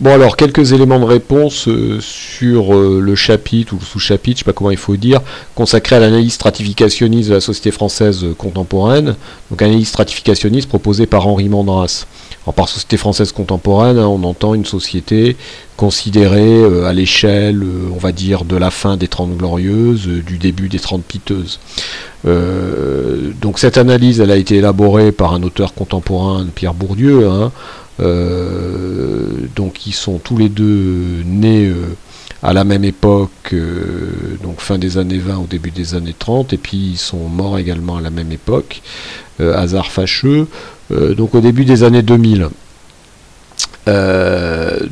Bon alors, quelques éléments de réponse sur le chapitre ou le sous-chapitre, je ne sais pas comment il faut dire, consacré à l'analyse stratificationniste de la société française contemporaine. Donc analyse stratificationniste proposée par Henri Mandras. Alors par société française contemporaine, hein, on entend une société considérée à l'échelle, on va dire, de la fin des 30 Glorieuses, du début des 30 Piteuses. Donc cette analyse, elle a été élaborée par un auteur contemporain, Pierre Bourdieu, hein, donc ils sont tous les deux nés à la même époque, donc fin des années 20 au début des années 30, et puis ils sont morts également à la même époque, hasard fâcheux, donc au début des années 2000.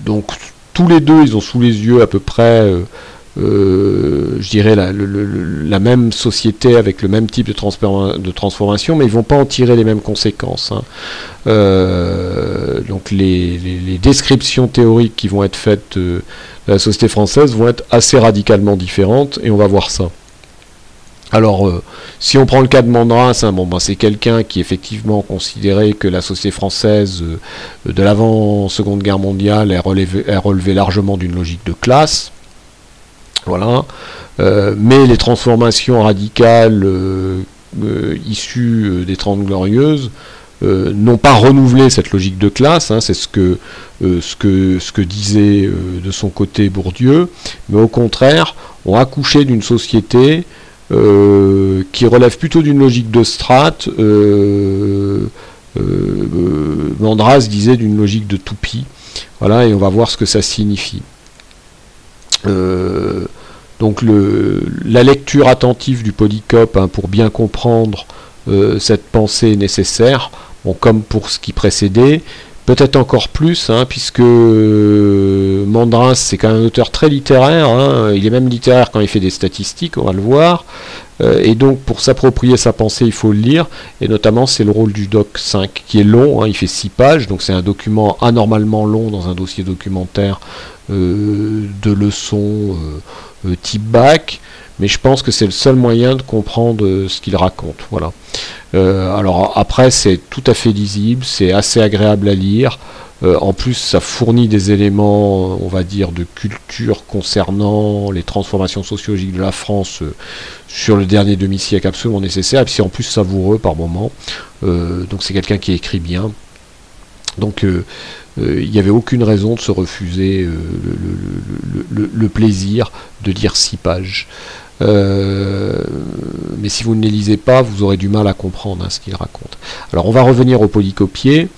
Donc tous les deux, ils ont sous les yeux à peu près, je dirais, la même société avec le même type de transformation, mais ils ne vont pas en tirer les mêmes conséquences, hein. Donc les descriptions théoriques qui vont être faites de la société française vont être assez radicalement différentes, et on va voir ça. Alors, si on prend le cas de Mandras, hein, bon, ben, c'est quelqu'un qui effectivement considérait que la société française de l'avant-seconde guerre mondiale est relevée largement d'une logique de classe. Voilà. Mais les transformations radicales issues des 30 Glorieuses n'ont pas renouvelé cette logique de classe, hein, c'est ce que disait de son côté Bourdieu, mais au contraire, ont accouché d'une société qui relève plutôt d'une logique de strate. Mandras disait d'une logique de toupie. Voilà, et on va voir ce que ça signifie. Donc la lecture attentive du polycope, hein, pour bien comprendre cette pensée est nécessaire, bon, comme pour ce qui précédait, peut-être encore plus, hein, puisque Mandras c'est quand même un auteur très littéraire, hein, il est même littéraire quand il fait des statistiques, on va le voir, et donc pour s'approprier sa pensée il faut le lire, et notamment c'est le rôle du doc 5 qui est long, hein, il fait 6 pages, donc c'est un document anormalement long dans un dossier documentaire de leçons type bac, mais je pense que c'est le seul moyen de comprendre ce qu'il raconte. Voilà. Alors après, c'est tout à fait lisible, c'est assez agréable à lire. En plus, ça fournit des éléments, on va dire, de culture concernant les transformations sociologiques de la France sur le dernier demi-siècle absolument nécessaire, et puis c'est en plus savoureux par moments. Donc c'est quelqu'un qui écrit bien. Donc il n'y avait aucune raison de se refuser le plaisir de lire 6 pages. Mais si vous ne les lisez pas, vous aurez du mal à comprendre, hein, ce qu'il raconte. Alors on va revenir au polycopier.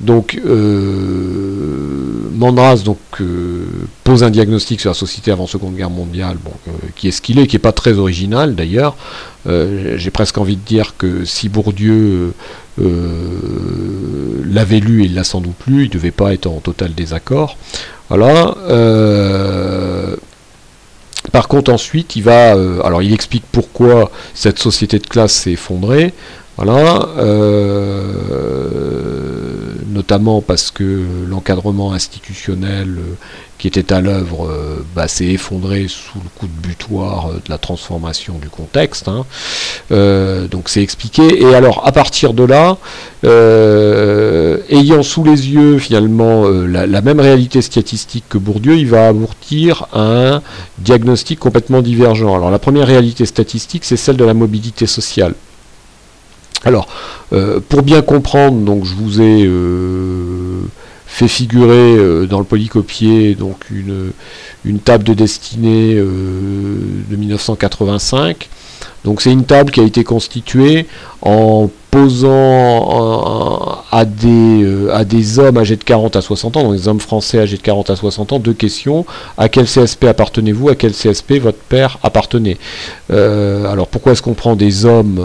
Donc Mandras pose un diagnostic sur la société avant Seconde Guerre mondiale, bon, qui est ce qu'il est, qui n'est pas très original d'ailleurs. J'ai presque envie de dire que si Bourdieu l'avait lu, et il l'a sans doute lu, il ne devait pas être en total désaccord. Voilà. Par contre, ensuite, il va, alors il explique pourquoi cette société de classe s'est effondrée. Voilà, notamment parce que l'encadrement institutionnel qui était à l'œuvre s'est effondré sous le coup de butoir de la transformation du contexte, hein. Donc c'est expliqué. Et alors à partir de là, ayant sous les yeux finalement la même réalité statistique que Bourdieu, il va aboutir à un diagnostic complètement divergent. Alors la première réalité statistique, c'est celle de la mobilité sociale. Alors, pour bien comprendre, donc je vous ai fait figurer dans le polycopier donc une table de destinée de 1985. Donc c'est une table qui a été constituée en posant à des hommes âgés de 40 à 60 ans, donc des hommes français âgés de 40 à 60 ans, deux questions. À quel CSP appartenez-vous? À quel CSP votre père appartenait? Alors pourquoi est-ce qu'on prend des hommes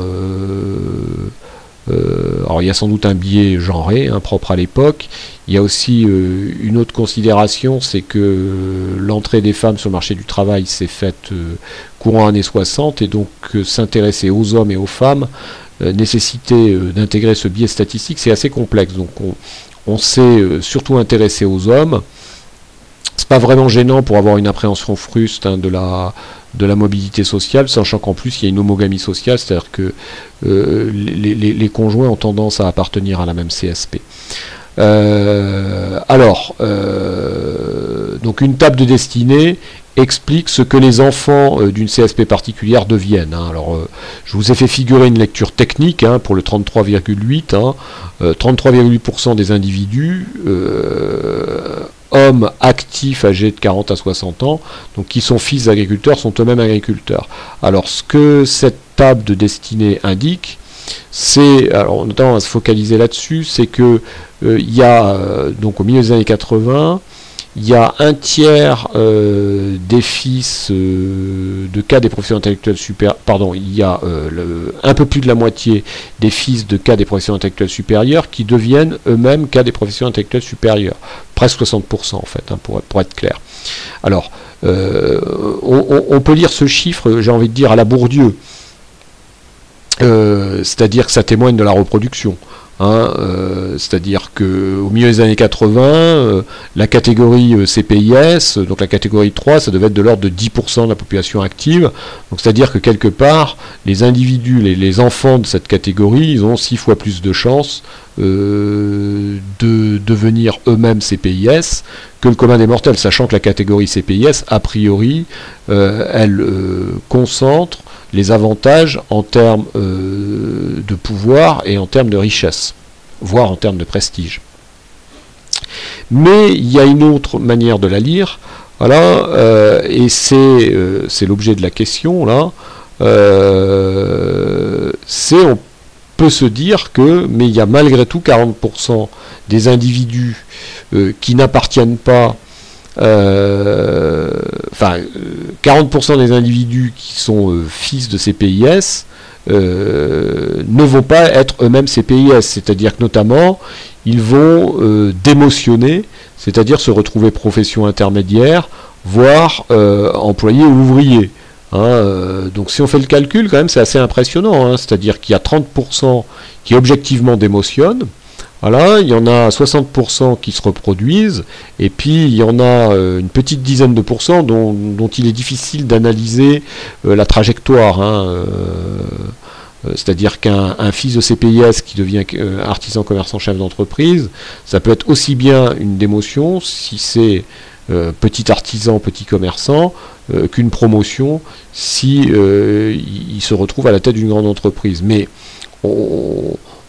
alors il y a sans doute un biais genré, hein, propre à l'époque. Il y a aussi une autre considération, c'est que l'entrée des femmes sur le marché du travail s'est faite courant années 60, et donc s'intéresser aux hommes et aux femmes nécessitait d'intégrer ce biais statistique. C'est assez complexe, donc on s'est surtout intéressé aux hommes. C'est pas vraiment gênant pour avoir une appréhension fruste, hein, de la mobilité sociale, sachant qu'en plus il y a une homogamie sociale, c'est-à-dire que les conjoints ont tendance à appartenir à la même CSP. Donc une table de destinée explique ce que les enfants d'une CSP particulière deviennent. Je vous ai fait figurer une lecture technique pour le 33,8. 33,8% des individus, hommes actifs âgés de 40 à 60 ans, donc qui sont fils d'agriculteurs, sont eux-mêmes agriculteurs. Alors ce que cette table de destinée indique, c'est, alors notamment on va se focaliser là-dessus, c'est que il y a donc au milieu des années 80, il y a un tiers des fils de cadres des professions intellectuelles supérieures, pardon, il y a un peu plus de la moitié des fils de cadres des professions intellectuelles supérieures qui deviennent eux-mêmes cadres des professions intellectuelles supérieures, presque 60% en fait, pour être clair. Alors, on peut lire ce chiffre, j'ai envie de dire, à la Bourdieu. C'est-à-dire que ça témoigne de la reproduction. C'est-à-dire qu'au milieu des années 80, la catégorie CPIS, donc la catégorie 3, ça devait être de l'ordre de 10% de la population active. Donc c'est-à-dire que quelque part, les individus, les enfants de cette catégorie, ils ont 6 fois plus de chances de devenir eux-mêmes CPIS que le commun des mortels, sachant que la catégorie CPIS, a priori, elle concentre les avantages en termes de pouvoir et en termes de richesse, voire en termes de prestige. Mais il y a une autre manière de la lire, voilà, et c'est l'objet de la question là. On peut se dire que, mais il y a malgré tout 40% des individus qui n'appartiennent pas. 40% des individus qui sont fils de CPIS ne vont pas être eux-mêmes CPIS, c'est-à-dire que notamment ils vont démotionner, c'est-à-dire se retrouver profession intermédiaire, voire employés ou ouvriers. Donc si on fait le calcul, quand même, c'est assez impressionnant, c'est-à-dire qu'il y a 30% qui objectivement démotionnent. Voilà, il y en a 60% qui se reproduisent, et puis il y en a une petite dizaine de pourcents dont il est difficile d'analyser la trajectoire. C'est-à-dire qu'un fils de CPIS qui devient artisan, commerçant, chef d'entreprise, ça peut être aussi bien une démotion, si c'est petit artisan, petit commerçant, qu'une promotion, si il se retrouve à la tête d'une grande entreprise. Mais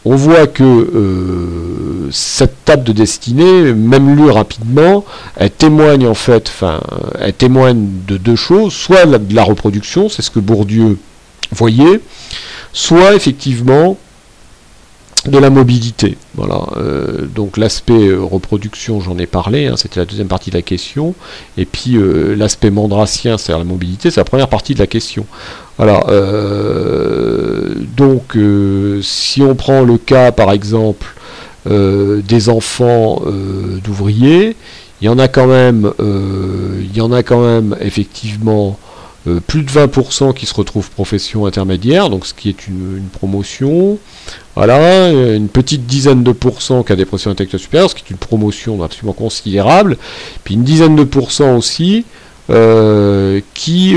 on voit que cette table de destinée, même lue rapidement, elle témoigne en fait, elle témoigne de deux choses, soit de la reproduction, c'est ce que Bourdieu voyait, soit effectivement de la mobilité. Voilà. Donc l'aspect reproduction, j'en ai parlé, c'était la deuxième partie de la question, et puis l'aspect mandracien, c'est-à-dire la mobilité, c'est la première partie de la question. Voilà. Donc si on prend le cas par exemple des enfants d'ouvriers, il y en a quand même effectivement plus de 20% qui se retrouvent profession intermédiaire, donc ce qui est une promotion. Voilà, une petite dizaine de pourcents qui a des professions intellectuelles supérieures, ce qui est une promotion absolument considérable. Puis une dizaine de pourcents aussi qui,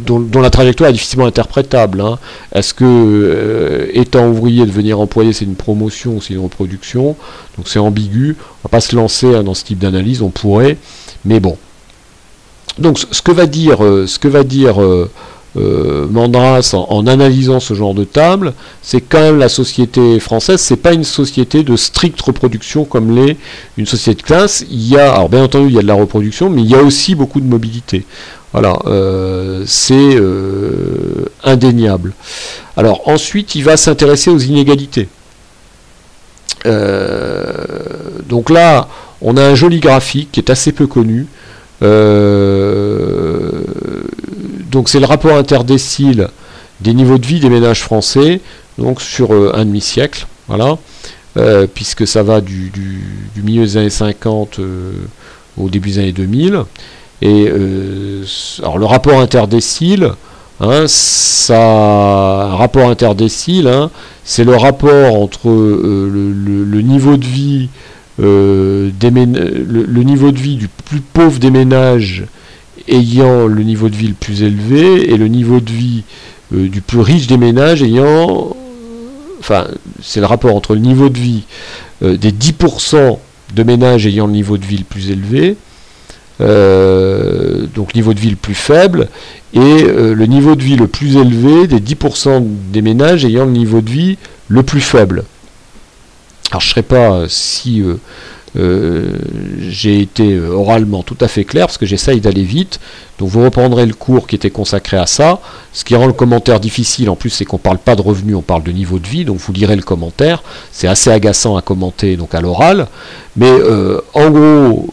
dont la trajectoire est difficilement interprétable. Est-ce que étant ouvrier, devenir employé, c'est une promotion ou c'est une reproduction? Donc c'est ambigu. On va pas se lancer dans ce type d'analyse. On pourrait, mais bon. Donc ce que va dire Mandras en analysant ce genre de table, c'est quand même la société française, c'est pas une société de stricte reproduction comme l'est une société de classe. Il y a, alors bien entendu, il y a de la reproduction, mais il y a aussi beaucoup de mobilité. Voilà, c'est indéniable. Alors ensuite, il va s'intéresser aux inégalités. Donc là, on a un joli graphique qui est assez peu connu. Donc c'est le rapport interdécile des niveaux de vie des ménages français, donc sur un demi-siècle, voilà, puisque ça va du milieu des années 50 au début des années 2000. Et alors le rapport interdécile, c'est le rapport entre le niveau de vie le niveau de vie du plus pauvre des ménages ayant le niveau de vie le plus élevé et le niveau de vie du plus riche des ménages ayant enfin, c'est le rapport entre le niveau de vie des 10% de ménages ayant le niveau de vie le plus élevé, donc niveau de vie le plus faible, et le niveau de vie le plus élevé des 10% des ménages ayant le niveau de vie le plus faible. Alors je ne sais pas si j'ai été oralement tout à fait clair, parce que j'essaye d'aller vite, donc vous reprendrez le cours qui était consacré à ça. Ce qui rend le commentaire difficile en plus, c'est qu'on ne parle pas de revenus, on parle de niveau de vie, donc vous lirez le commentaire, c'est assez agaçant à commenter donc à l'oral, mais en gros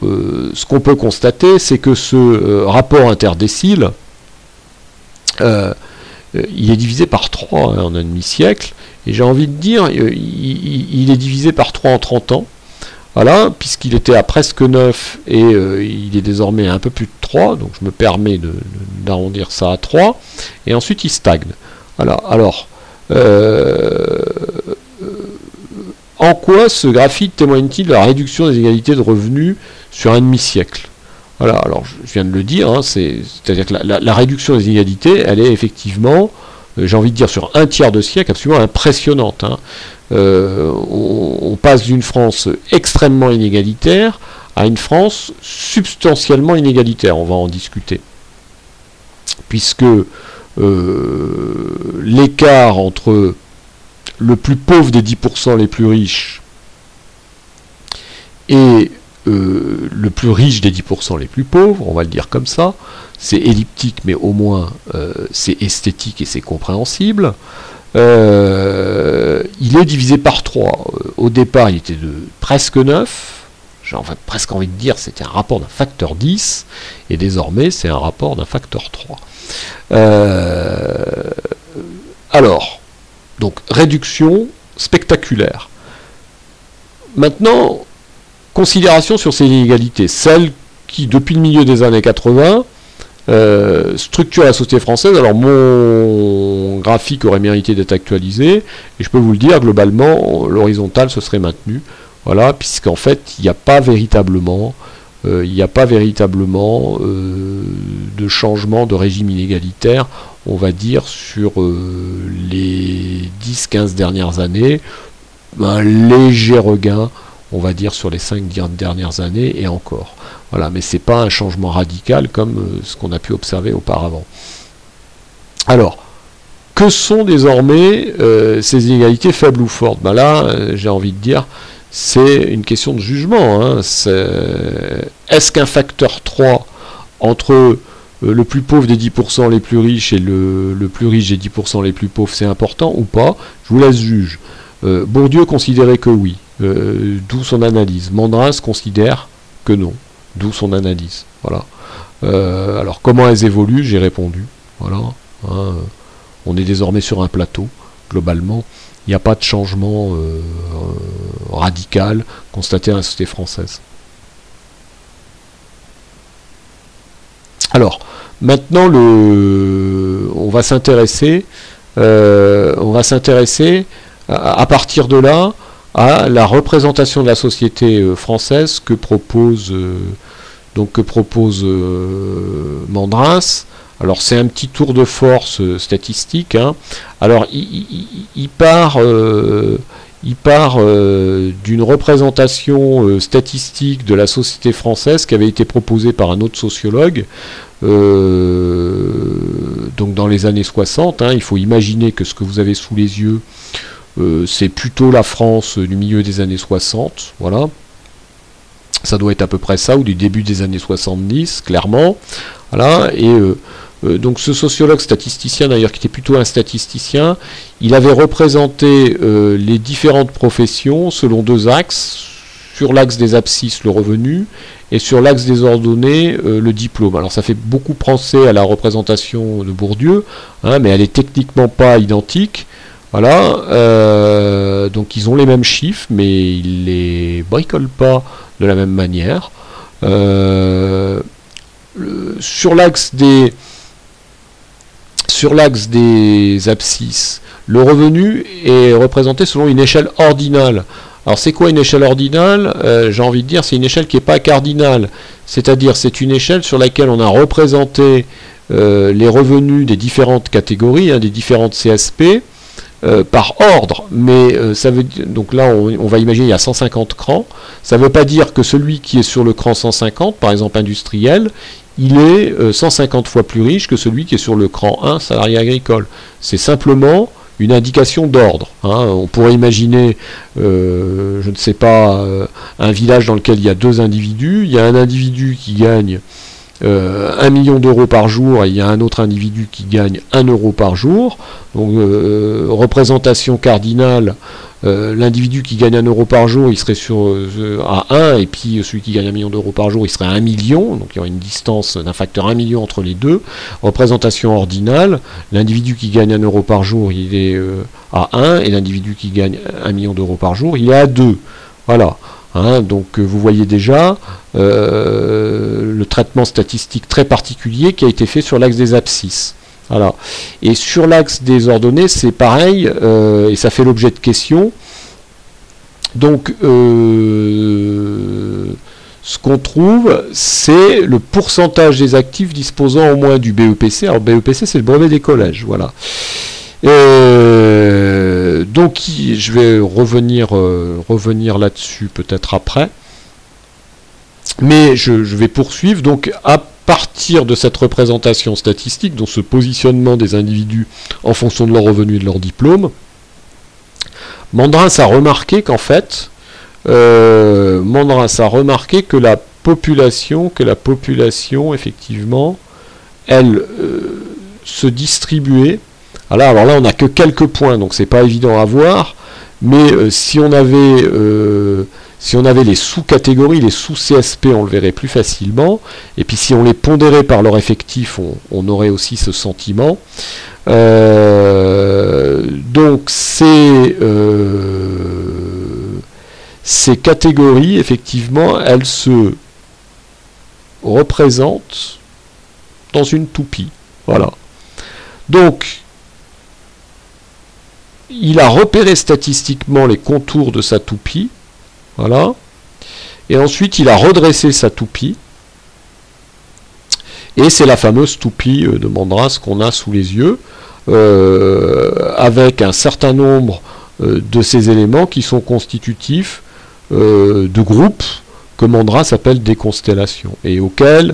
ce qu'on peut constater, c'est que ce rapport interdécile il est divisé par 3 en un demi-siècle, et j'ai envie de dire il est divisé par 3 en 30 ans. Voilà, puisqu'il était à presque 9 et il est désormais à un peu plus de 3, donc je me permets d'arrondir ça à 3, et ensuite il stagne. Voilà, alors, en quoi ce graphique témoigne-t-il de la réduction des inégalités de revenus sur un demi-siècle? Voilà, alors je viens de le dire, hein, c'est-à-dire que la réduction des inégalités, elle est effectivement, j'ai envie de dire, sur un tiers de siècle, absolument impressionnante. Hein. On passe d'une France extrêmement inégalitaire à une France substantiellement inégalitaire, on va en discuter. Puisque l'écart entre le plus pauvre des 10% les plus riches et le plus riche des 10% les plus pauvres, on va le dire comme ça, c'est elliptique mais au moins c'est esthétique et c'est compréhensible. Il est divisé par 3. Au départ, il était de presque 9. J'ai presque envie de dire c'était un rapport d'un facteur 10. Et désormais, c'est un rapport d'un facteur 3. Alors, donc, réduction spectaculaire. Maintenant, considération sur ces inégalités. Celles qui, depuis le milieu des années 80, structure la société française. Alors mon graphique aurait mérité d'être actualisé, et je peux vous le dire, globalement, l'horizontale se serait maintenue, voilà, puisqu'en fait, il n'y a pas véritablement, de changement de régime inégalitaire, on va dire, sur les 10-15 dernières années, un léger regain, on va dire, sur les 5 dernières années, et encore. Voilà, mais ce n'est pas un changement radical comme ce qu'on a pu observer auparavant. Alors, que sont désormais ces inégalités faibles ou fortes? Ben là, j'ai envie de dire, c'est une question de jugement. Hein. Est-ce qu'un facteur 3 entre le plus pauvre des 10% les plus riches et le plus riche des 10% les plus pauvres, c'est important ou pas? Je vous laisse juge. Bourdieu considérait que oui, d'où son analyse. Mandras considère que non. D'où son analyse. Voilà. Alors, comment elles évoluent? J'ai répondu. Voilà. Hein, on est désormais sur un plateau. Globalement, il n'y a pas de changement radical constaté à la société française. Alors, maintenant, on va s'intéresser à partir de là à la représentation de la société française que propose Mandras. Alors c'est un petit tour de force statistique. Hein. Alors il part d'une représentation statistique de la société française qui avait été proposée par un autre sociologue. Donc dans les années 60, hein, il faut imaginer que ce que vous avez sous les yeux, c'est plutôt la France du milieu des années 60, voilà. Ça doit être à peu près ça, ou du début des années 70, clairement. Voilà, et donc ce sociologue statisticien, d'ailleurs, qui était plutôt un statisticien, il avait représenté les différentes professions selon 2 axes. Sur l'axe des abscisses, le revenu, et sur l'axe des ordonnées, le diplôme. Alors ça fait beaucoup penser à la représentation de Bourdieu, hein, mais elle est techniquement pas identique. Voilà, donc ils ont les mêmes chiffres, mais ils les bricolent pas de la même manière. Sur l'axe des abscisses, le revenu est représenté selon une échelle ordinale. Alors c'est quoi une échelle ordinale? J'ai envie de dire, c'est une échelle qui n'est pas cardinale, c'est-à-dire c'est une échelle sur laquelle on a représenté les revenus des différentes catégories, hein, des différentes CSP, par ordre, mais ça veut dire, donc là on va imaginer il y a 150 crans, ça ne veut pas dire que celui qui est sur le cran 150, par exemple industriel, il est 150 fois plus riche que celui qui est sur le cran 1, salarié agricole. C'est simplement une indication d'ordre. Hein. On pourrait imaginer, je ne sais pas, un village dans lequel il y a deux individus, il y a un individu qui gagne 1 million d'euros par jour et il y a un autre individu qui gagne 1 euro par jour. Donc représentation cardinale, l'individu qui gagne 1 euro par jour, il serait à 1, et puis celui qui gagne 1 million d'euros par jour, il serait à 1 million, donc il y aurait une distance d'un facteur 1 million entre les deux. Représentation ordinale, l'individu qui gagne 1 euro par jour, il est à 1, et l'individu qui gagne 1 million d'euros par jour, il est à 2. Voilà. Hein, donc vous voyez déjà le traitement statistique très particulier qui a été fait sur l'axe des abscisses. Voilà. Et sur l'axe des ordonnées, c'est pareil, et ça fait l'objet de questions. Donc ce qu'on trouve, c'est le pourcentage des actifs disposant au moins du BEPC. Alors BEPC, c'est le brevet des collèges, voilà. Donc je vais revenir là-dessus peut-être après, mais je vais poursuivre. Donc à partir de cette représentation statistique, donc ce positionnement des individus en fonction de leur revenu et de leur diplôme, Mandras a remarqué qu'en fait, que la population effectivement, elle se distribuait. Alors là, on n'a que quelques points, donc c'est pas évident à voir, mais si on avait les sous-catégories, les sous-CSP, on le verrait plus facilement, et puis si on les pondérait par leur effectif, on aurait aussi ce sentiment. Donc ces catégories, effectivement, elles se représentent dans une toupie. Voilà. Donc, il a repéré statistiquement les contours de sa toupie, voilà, et ensuite il a redressé sa toupie, et c'est la fameuse toupie de Mandras qu'on a sous les yeux, avec un certain nombre de ces éléments qui sont constitutifs de groupes que Mandras appelle des constellations, et auxquels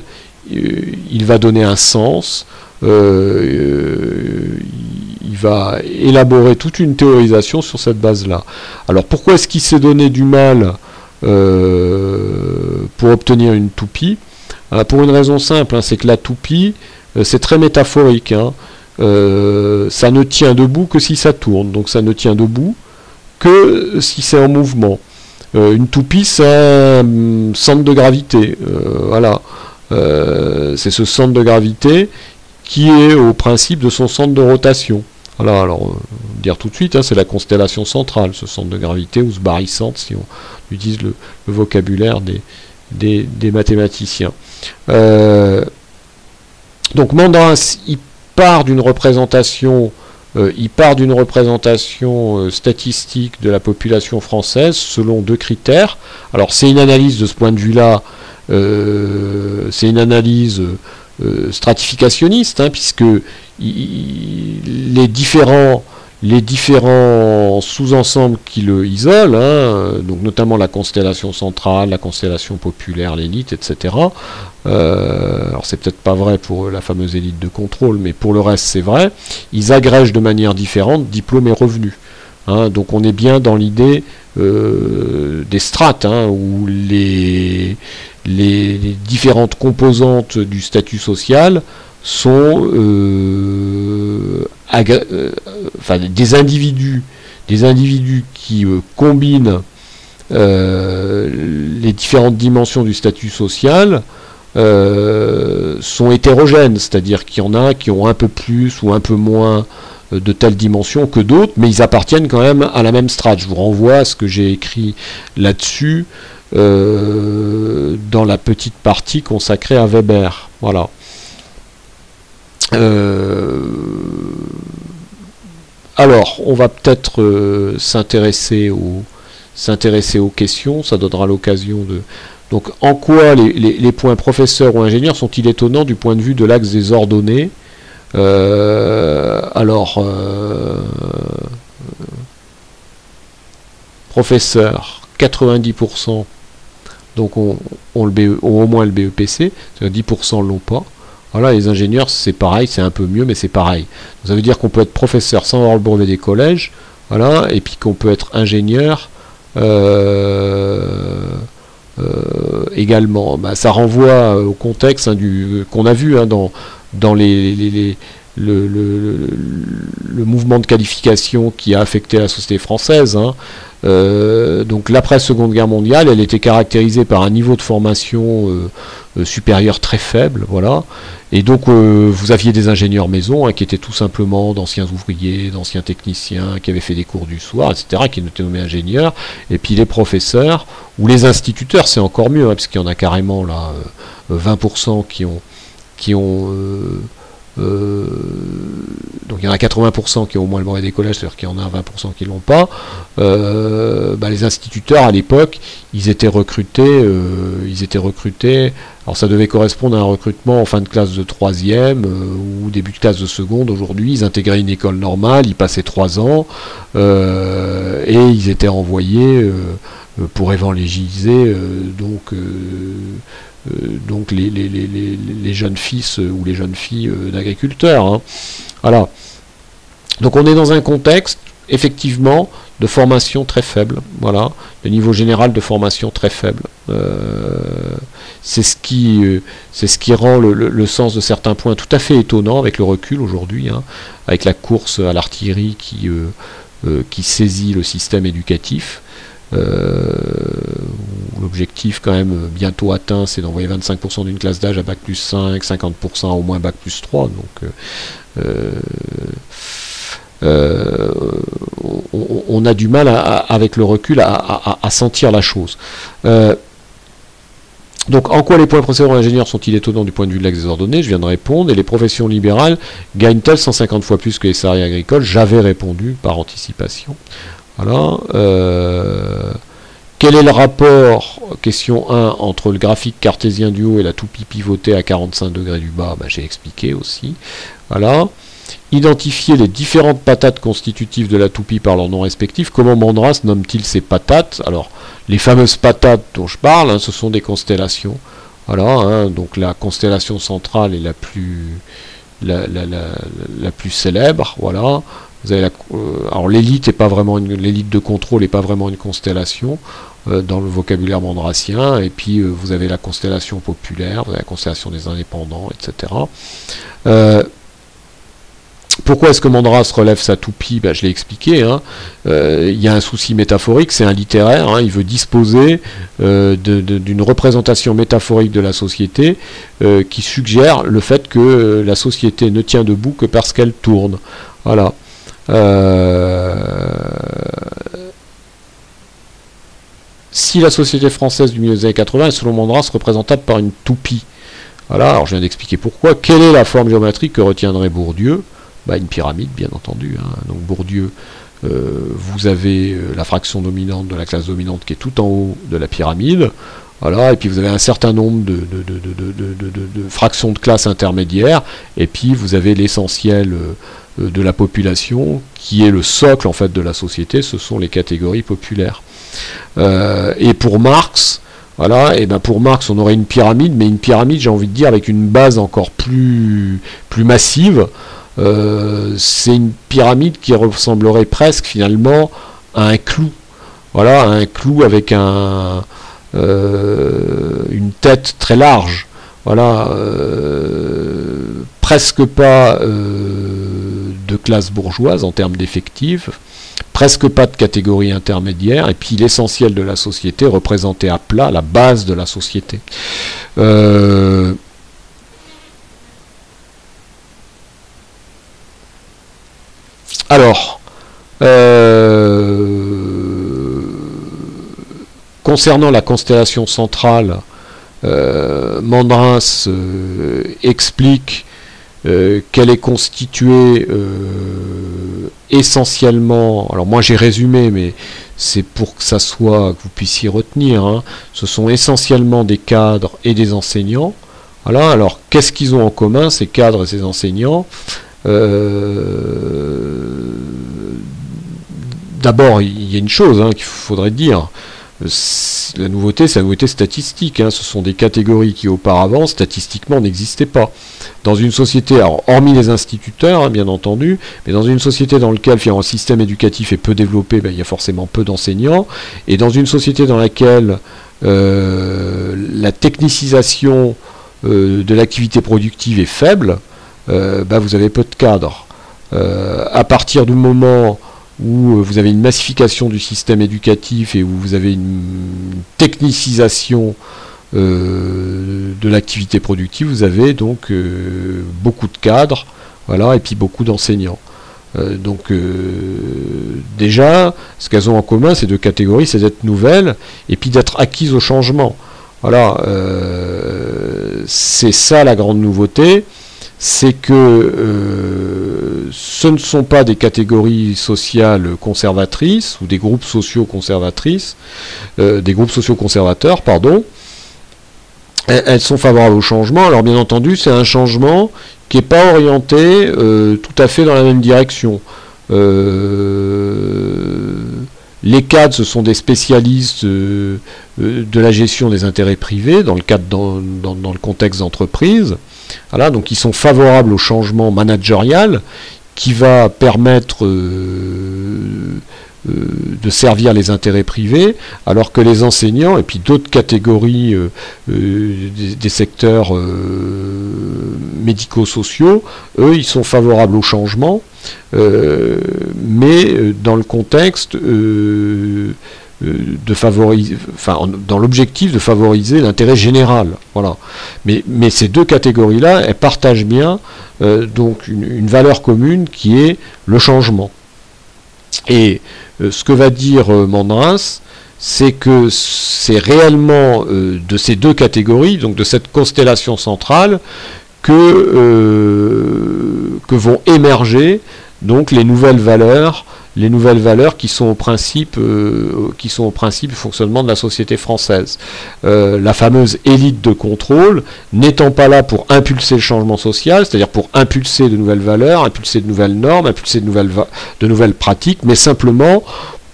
il va donner un sens. Il va élaborer toute une théorisation sur cette base-là. Alors pourquoi est-ce qu'il s'est donné du mal pour obtenir une toupie? Pour une raison simple, hein, c'est que la toupie, c'est très métaphorique. Hein. Ça ne tient debout que si ça tourne, donc ça ne tient debout que si c'est en mouvement. Une toupie, c'est un centre de gravité. Voilà. C'est ce centre de gravité qui est au principe de son centre de rotation. Voilà, alors, dire tout de suite, hein, c'est la constellation centrale, ce centre de gravité, ou ce barycentre, si on utilise le vocabulaire des mathématiciens. Donc Mandras, il part d'une représentation, statistique de la population française selon deux critères. Alors c'est une analyse de ce point de vue-là, c'est une analyse stratificationniste, hein, puisque les différents sous-ensembles qui le isolent, hein, donc notamment la constellation centrale, la constellation populaire, l'élite, etc. Alors c'est peut-être pas vrai pour la fameuse élite de contrôle, mais pour le reste c'est vrai. Ils agrègent de manière différente diplôme et revenus. Hein, donc on est bien dans l'idée des strates, hein, où les différentes composantes du statut social sont des individus qui combinent les différentes dimensions du statut social, sont hétérogènes, c'est-à-dire qu'il y en a qui ont un peu plus ou un peu moins de telle dimension que d'autres, mais ils appartiennent quand même à la même strate. Je vous renvoie à ce que j'ai écrit là-dessus dans la petite partie consacrée à Weber. Voilà. Alors, on va peut-être s'intéresser aux questions, ça donnera l'occasion de... Donc, en quoi les points professeurs ou ingénieurs sont-ils étonnants du point de vue de l'axe des ordonnées? professeurs, 90%, donc ont le BE, ont au moins le BEPC, c'est-à-dire 10% ne l'ont pas. Voilà, les ingénieurs, c'est pareil, c'est un peu mieux, mais c'est pareil. Donc, ça veut dire qu'on peut être professeur sans avoir le brevet des collèges, voilà, et puis qu'on peut être ingénieur également. Bah, ça renvoie au contexte qu'on a vu dans le mouvement de qualification qui a affecté la société française. Donc l'après-Seconde Guerre mondiale, elle était caractérisée par un niveau de formation supérieur très faible, voilà. Et donc vous aviez des ingénieurs maison qui étaient tout simplement d'anciens ouvriers, d'anciens techniciens, qui avaient fait des cours du soir, etc., qui étaient nommés ingénieurs. Et puis les professeurs, ou les instituteurs, c'est encore mieux, parce qu'il y en a carrément là 20% qui ont donc il y en a 80% qui ont au moins le brevet des collèges, c'est-à-dire qu'il y en a 20% qui ne l'ont pas. Les instituteurs à l'époque, ils étaient recrutés, alors ça devait correspondre à un recrutement en fin de classe de 3e ou début de classe de seconde. Aujourd'hui, ils intégraient une école normale, ils passaient 3 ans et ils étaient envoyés pour évangéliser donc les jeunes fils ou les jeunes filles d'agriculteurs. Voilà. Donc on est dans un contexte, effectivement, de formation très faible. Voilà. Le niveau général de formation très faible. C'est ce qui rend le sens de certains points tout à fait étonnant avec le recul aujourd'hui, avec la course à l'artillerie qui saisit le système éducatif. L'objectif quand même bientôt atteint, c'est d'envoyer 25% d'une classe d'âge à bac plus 5, 50% au moins bac plus 3, donc on a du mal avec le recul à sentir la chose. Donc en quoi les points précédents d'ingénieurs sont-ils étonnants du point de vue de l'axe des ordonnées? Je viens de répondre. Et les professions libérales gagnent-elles 150 fois plus que les salariés agricoles? J'avais répondu par anticipation. Voilà. Quel est le rapport, question 1, entre le graphique cartésien du haut et la toupie pivotée à 45 degrés du bas? J'ai expliqué aussi. Voilà. Identifier les différentes patates constitutives de la toupie par leur nom respectif. Comment Mandras nomme-t-il ces patates? Alors, les fameuses patates dont je parle, ce sont des constellations. Voilà, donc la constellation centrale est la plus célèbre. Voilà. Vous avez alors l'élite l'élite de contrôle n'est pas vraiment une constellation dans le vocabulaire mandrasien, et puis vous avez la constellation populaire, vous avez la constellation des indépendants, etc. Pourquoi est-ce que Mandras relève sa toupie? Je l'ai expliqué. Il y a un souci métaphorique, c'est un littéraire. Il veut disposer d'une représentation métaphorique de la société qui suggère le fait que la société ne tient debout que parce qu'elle tourne. Voilà. Si la société française du milieu des années 80 est selon Mandras représentable par une toupie. Voilà, alors je viens d'expliquer pourquoi. Quelle est la forme géométrique que retiendrait Bourdieu? Une pyramide, bien entendu. Donc Bourdieu, vous avez la fraction dominante de la classe dominante qui est tout en haut de la pyramide. Voilà, et puis vous avez un certain nombre de fractions de classe intermédiaires, et puis vous avez l'essentiel de la population, qui est le socle en fait de la société, ce sont les catégories populaires. Et pour Marx, voilà, et pour Marx on aurait une pyramide, mais une pyramide, j'ai envie de dire, avec une base encore plus massive. C'est une pyramide qui ressemblerait presque finalement à un clou. Voilà, un clou avec une tête très large. Voilà, presque pas de classe bourgeoise en termes d'effectifs, presque pas de catégorie intermédiaire, et puis l'essentiel de la société représenté à plat, la base de la société. Alors, concernant la constellation centrale, Mandras explique qu'elle est constituée essentiellement, alors moi j'ai résumé, mais c'est pour que ça soit, que vous puissiez retenir, ce sont essentiellement des cadres et des enseignants. Voilà, alors qu'est-ce qu'ils ont en commun, ces cadres et ces d'abord, il y a une chose qu'il faudrait dire. La nouveauté, c'est la nouveauté statistique. Ce sont des catégories qui auparavant, statistiquement, n'existaient pas. Dans une société, alors, hormis les instituteurs, bien entendu, mais dans une société dans laquelle un système éducatif est peu développé, il y a forcément peu d'enseignants. Et dans une société dans laquelle la technicisation de l'activité productive est faible, vous avez peu de cadres. À partir du moment où vous avez une massification du système éducatif et où vous avez une technicisation de l'activité productive, vous avez donc beaucoup de cadres, voilà, et puis beaucoup d'enseignants. Déjà, ce qu'elles ont en commun, ces deux catégories, c'est d'être nouvelles et puis d'être acquises au changement. Voilà, c'est ça la grande nouveauté. C'est que ce ne sont pas des catégories sociales conservatrices ou des groupes sociaux conservatrices, des groupes sociaux conservateurs, pardon. Elles sont favorables au changement. Alors bien entendu, c'est un changement qui n'est pas orienté tout à fait dans la même direction. Les cadres, ce sont des spécialistes de la gestion des intérêts privés dans le contexte d'entreprise. Voilà, donc ils sont favorables au changement managérial qui va permettre de servir les intérêts privés, alors que les enseignants et puis d'autres catégories des secteurs médico-sociaux, eux, ils sont favorables au changement, mais dans le contexte dans l'objectif de favoriser l'intérêt général. Voilà. Mais ces deux catégories-là, elles partagent bien donc une valeur commune qui est le changement. Et ce que va dire Mandras, c'est que c'est réellement de ces deux catégories, donc de cette constellation centrale, que vont émerger donc les nouvelles valeurs qui sont au principe du fonctionnement de la société française. La fameuse élite de contrôle n'étant pas là pour impulser le changement social, c'est-à-dire pour impulser de nouvelles valeurs, impulser de nouvelles normes, impulser de nouvelles pratiques, mais simplement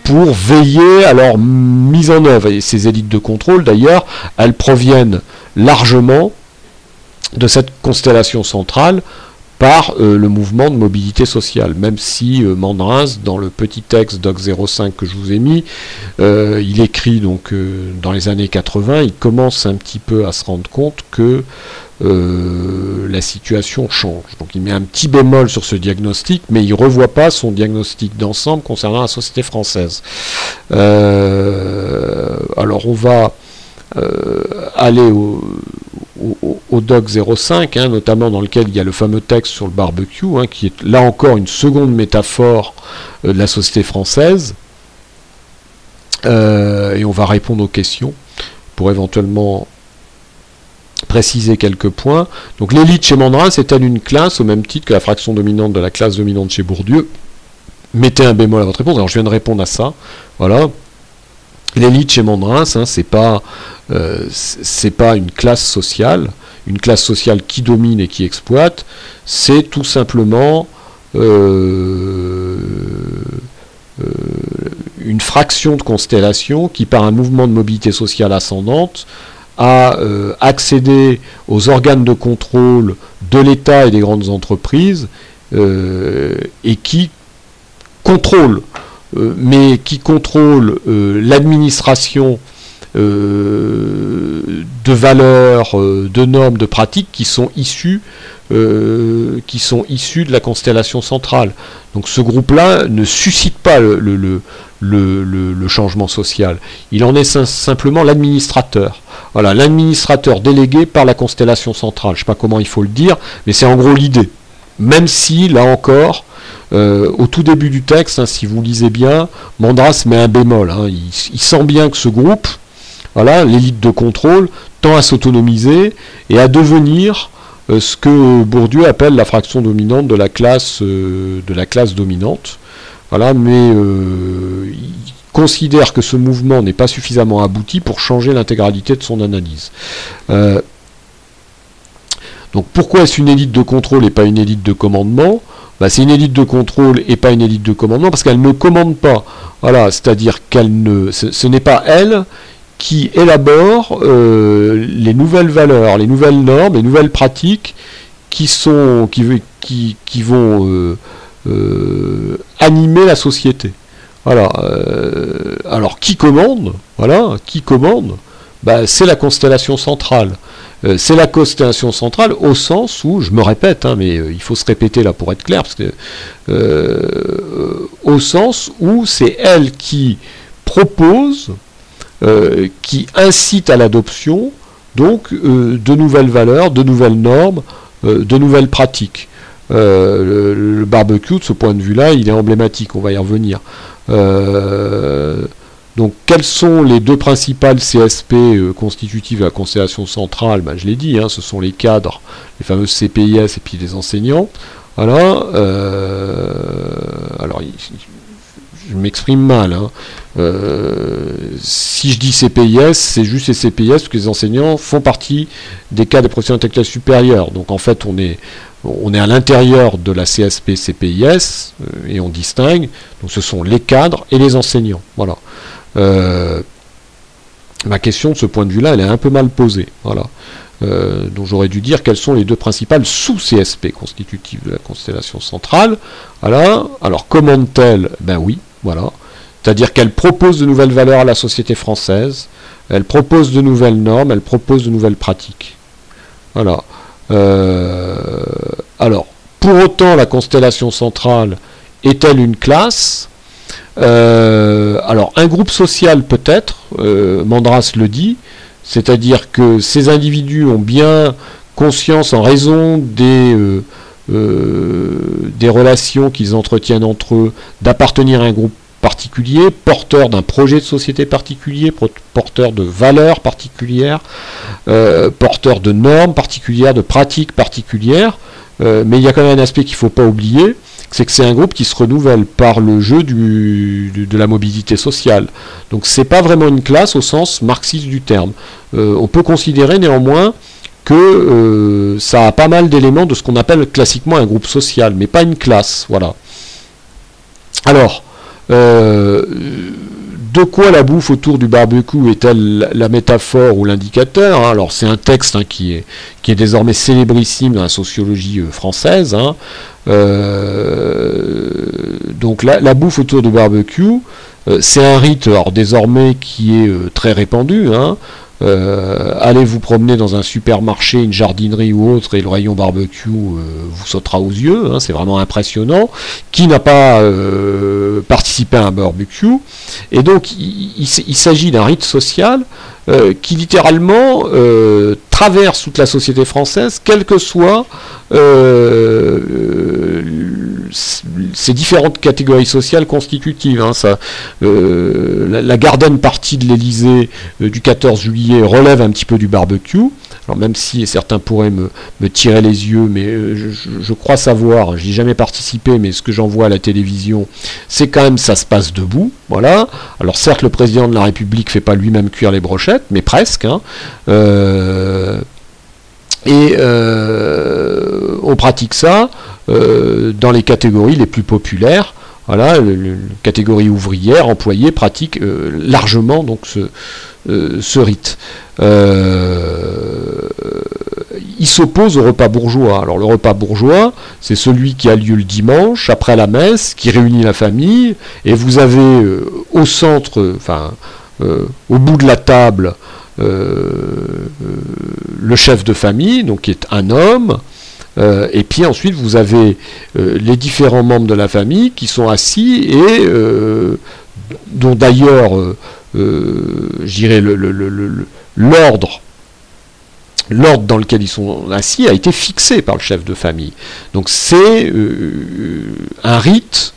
pour veiller à leur mise en œuvre. Et ces élites de contrôle, d'ailleurs, elles proviennent largement de cette constellation centrale par le mouvement de mobilité sociale, même si Mandras, dans le petit texte Doc 05 que je vous ai mis, il écrit donc dans les années 80, il commence un petit peu à se rendre compte que la situation change. Donc il met un petit bémol sur ce diagnostic, mais il ne revoit pas son diagnostic d'ensemble concernant la société française. Alors on va aller au Doc 05, notamment dans lequel il y a le fameux texte sur le barbecue, qui est là encore une seconde métaphore de la société française. Et on va répondre aux questions pour éventuellement préciser quelques points. Donc l'élite chez Mandras est-elle une classe au même titre que la fraction dominante de la classe dominante chez Bourdieu? Mettez un bémol à votre réponse. Alors je viens de répondre à ça. Voilà. L'élite chez Mandras, c'est pas une classe sociale qui domine et qui exploite, c'est tout simplement une fraction de constellation qui, par un mouvement de mobilité sociale ascendante, a accédé aux organes de contrôle de l'État et des grandes entreprises et qui contrôle l'administration de valeurs, de normes, de pratiques qui sont issues de la constellation centrale. Donc ce groupe-là ne suscite pas le changement social. Il en est simplement l'administrateur. Voilà, l'administrateur délégué par la constellation centrale. Je ne sais pas comment il faut le dire, mais c'est en gros l'idée. Même si, là encore, au tout début du texte, si vous lisez bien, Mandras met un bémol. Il sent bien que ce groupe, voilà, l'élite de contrôle, tend à s'autonomiser et à devenir ce que Bourdieu appelle la fraction dominante de la classe dominante. Voilà, mais il considère que ce mouvement n'est pas suffisamment abouti pour changer l'intégralité de son analyse. Donc pourquoi est-ce une élite de contrôle et pas une élite de commandement? bah, c'est une élite de contrôle et pas une élite de commandement, parce qu'elle ne commande pas. Voilà, c'est-à-dire ce n'est pas elle qui élabore les nouvelles valeurs, les nouvelles normes, les nouvelles pratiques qui vont animer la société. Voilà. Alors qui commande? Voilà, qui commande? Bah, c'est la constellation centrale. C'est la constellation centrale au sens où, je me répète, hein, mais il faut se répéter là pour être clair, parce que au sens où c'est elle qui propose, qui incite à l'adoption, donc de nouvelles valeurs, de nouvelles normes, de nouvelles pratiques. Le barbecue, de ce point de vue-là, il est emblématique, on va y revenir. Donc, quelles sont les deux principales CSP constitutives de la constellation centrale? Ben, je l'ai dit, hein, ce sont les cadres, les fameux CPIS et puis les enseignants. Voilà. Alors, je m'exprime mal. Hein. Si je dis CPIS, c'est juste les CPIS, parce que les enseignants font partie des cadres des professions intellectuelles supérieures. Donc, en fait, on est à l'intérieur de la CSP CPIS et on distingue. Donc, ce sont les cadres et les enseignants. Voilà. Ma question de ce point de vue-là, elle est un peu mal posée. Voilà. Donc j'aurais dû dire quelles sont les deux principales sous-CSP constitutives de la constellation centrale. Voilà. Alors commande-t-elle? Ben oui, voilà. C'est-à-dire qu'elle propose de nouvelles valeurs à la société française, elle propose de nouvelles normes, elle propose de nouvelles pratiques. Voilà. Alors, pour autant, la constellation centrale est-elle une classe? Alors, un groupe social peut-être, Mandras le dit, c'est-à-dire que ces individus ont bien conscience, en raison des relations qu'ils entretiennent entre eux, d'appartenir à un groupe particulier, porteur d'un projet de société particulier, porteur de valeurs particulières, porteur de normes particulières, de pratiques particulières, mais il y a quand même un aspect qu'il ne faut pas oublier, c'est que c'est un groupe qui se renouvelle par le jeu de la mobilité sociale. Donc c'est pas vraiment une classe au sens marxiste du terme. On peut considérer néanmoins que ça a pas mal d'éléments de ce qu'on appelle classiquement un groupe social, mais pas une classe. Voilà. Alors, de quoi la bouffe autour du barbecue est-elle la métaphore ou l'indicateur, hein? Alors c'est un texte, hein, qui est désormais célébrissime dans la sociologie française. Hein. Donc la bouffe autour du barbecue, c'est un rite alors, désormais qui est très répandu. Hein. Allez vous promener dans un supermarché, une jardinerie ou autre, et le rayon barbecue vous sautera aux yeux, hein, c'est vraiment impressionnant. Qui n'a pas participé à un barbecue? Et donc il s'agit d'un rite social qui littéralement traverse toute la société française, quelles que soient ces différentes catégories sociales constitutives. Hein, la garden party de l'Élysée du 14 juillet relève un petit peu du barbecue. Alors même si certains pourraient me tirer les yeux, mais je crois savoir, je n'y ai jamais participé, mais ce que j'en vois à la télévision, c'est quand même ça se passe debout. Voilà. Alors certes, le président de la République ne fait pas lui-même cuire les brochettes, mais presque. Hein. On pratique ça dans les catégories les plus populaires. Voilà, la catégorie ouvrière, employée, pratique largement donc ce rite. Il s'oppose au repas bourgeois. Alors le repas bourgeois, c'est celui qui a lieu le dimanche, après la messe, qui réunit la famille, et vous avez au centre, enfin au bout de la table, le chef de famille, donc qui est un homme, et puis ensuite vous avez les différents membres de la famille qui sont assis et dont d'ailleurs je dirais l'ordre dans lequel ils sont assis a été fixé par le chef de famille. Donc c'est un rite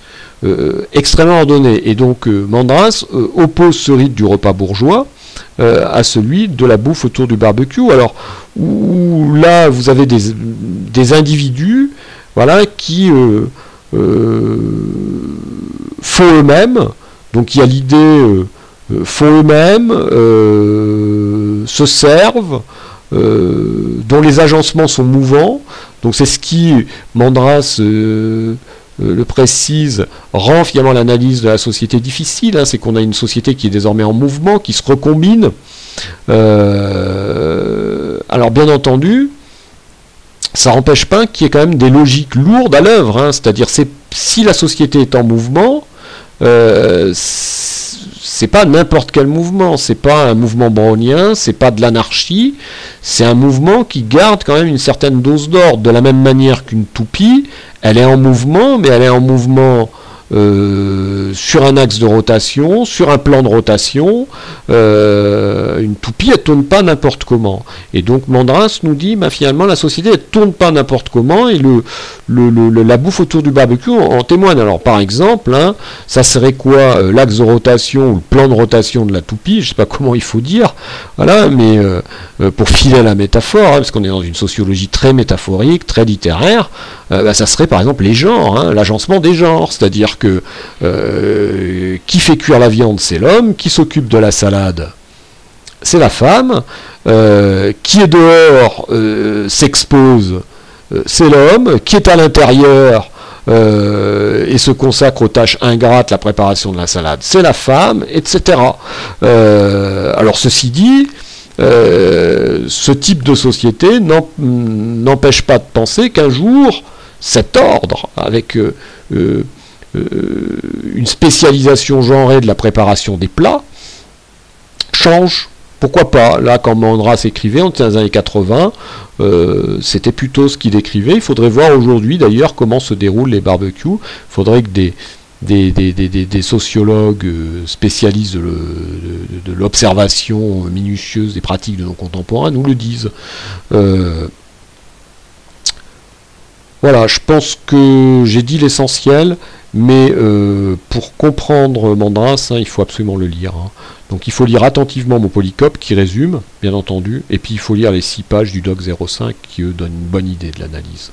extrêmement ordonné. Et donc Mandras oppose ce rite du repas bourgeois à celui de la bouffe autour du barbecue. Alors, où là, vous avez des individus, voilà, qui font eux-mêmes. Donc, il y a l'idée, font eux-mêmes, se servent, dont les agencements sont mouvants. Donc, c'est ce qui, Mandras le précise, rend finalement l'analyse de la société difficile. Hein, c'est qu'on a une société qui est désormais en mouvement, qui se recombine. Alors bien entendu, ça n'empêche pas qu'il y ait quand même des logiques lourdes à l'œuvre. Hein, c'est-à-dire, si la société est en mouvement, c'est pas n'importe quel mouvement, c'est pas un mouvement brownien, c'est pas de l'anarchie, c'est un mouvement qui garde quand même une certaine dose d'ordre, de la même manière qu'une toupie, elle est en mouvement, mais elle est en mouvement sur un axe de rotation, sur un plan de rotation. Une toupie, elle tourne pas n'importe comment. Et donc Mandras nous dit, finalement, la société, elle tourne pas n'importe comment, et la bouffe autour du barbecue en témoigne. Alors par exemple, hein, ça serait quoi l'axe de rotation ou le plan de rotation de la toupie, je sais pas comment il faut dire, voilà, mais pour filer la métaphore, hein, parce qu'on est dans une sociologie très métaphorique, très littéraire, ça serait par exemple les genres, hein, l'agencement des genres, c'est-à-dire que qui fait cuire la viande, c'est l'homme, qui s'occupe de la salade, c'est la femme, qui est dehors s'expose, c'est l'homme, qui est à l'intérieur et se consacre aux tâches ingrates, la préparation de la salade, c'est la femme, etc. Alors ceci dit, ce type de société n'empêche pas de penser qu'un jour, cet ordre, avec une spécialisation genrée de la préparation des plats, change. Pourquoi pas? Là, quand Mandras écrivait, on était dans les années 80, c'était plutôt ce qu'il écrivait. Il faudrait voir aujourd'hui, d'ailleurs, comment se déroulent les barbecues. Il faudrait que des sociologues spécialistes de l'observation minutieuse des pratiques de nos contemporains nous le disent. Voilà, je pense que j'ai dit l'essentiel, mais pour comprendre Mandras, hein, il faut absolument le lire. Hein. Donc il faut lire attentivement mon Polycope qui résume, bien entendu, et puis il faut lire les 6 pages du Doc 05 qui eux donnent une bonne idée de l'analyse.